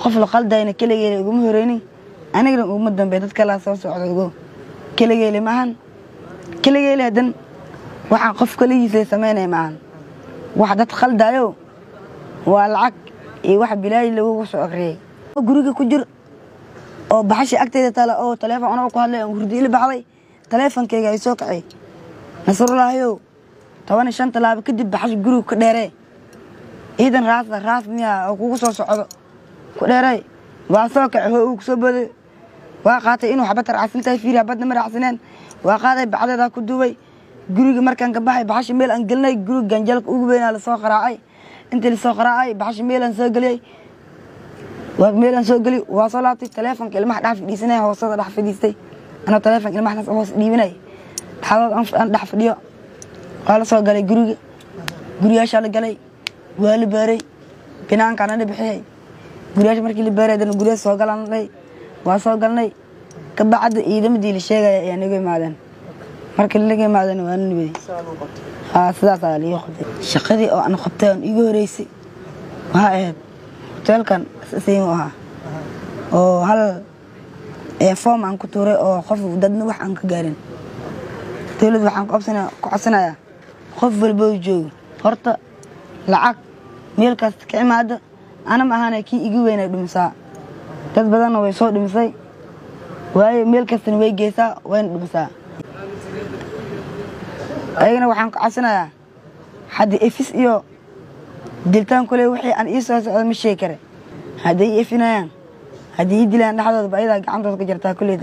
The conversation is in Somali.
qof la qaldayna kaligeey ugu horeynin aniga ugu dambeey dad kala soo socdo kaligeey maahan kaligeey hadan waxa qof kaligiisa sameynay maahan wax dad qaldayo waa lacag iyo wax bilaay lagu soo aqriyay guriga ku jir oo baxashi agteeda tala oo telefoon ku hadlay hurdi ila baxday telefonkeyga ay soo kacay nasrulaayo 15 talaabo kadib baxashi guriga ka dheeray iidan raas miya oo kugu soo socdo ku dheeray waa soo kacay oo ku soo baday waa qaatay inuu xabad raacsantahay fiir xabadna ma raacsaneen waa qaaday bacdeeda ku duubay guriga markaan ka baxay baxashi meel aan galnay guriga ganjalka ugu weynaa la soo qaraacay inta la soo qaraacay baxashi meel aan soo galay وميلان سو غلي واصو لابتي تليفونك ilmaha dhaaf fadhiisanay hoosada dhaaf fadhiistay ana taleefanka ilmaha hoos dhiibinay xawad aan dhaaf fadhiyo wala soo galay guriyaasha la galay waa la baaray binaanka aan bixiyay guriyaasha markii la baaray dan guriyaasha soo galanay waa soo galnay ka bacad ciidamadii la sheegay ee aniga imaadeen markii la imaadeen waa nibay sidaas ayaa la qabtay shaqadii oo aan qabtay aan igu horeysay waa aad hotelkan سيموها أو هل فهم عن كتورة أو خف وددنا وح عن كجارين تولد وح عن قصنا خف بالبوجو فرط لعك ميلك كعم هذا أنا ما هنا كي يجوا هنا دمسا تبدأنا ويصور دمساي وهاي ميلك سنوي جيسا وين دمسا أينا وح عن قصنا حد إفس يو دلتان كله وحي عن إيساس مش شيكره هذه يفنان هذه يدلان لحظة بعيدة عندك جرتها كلها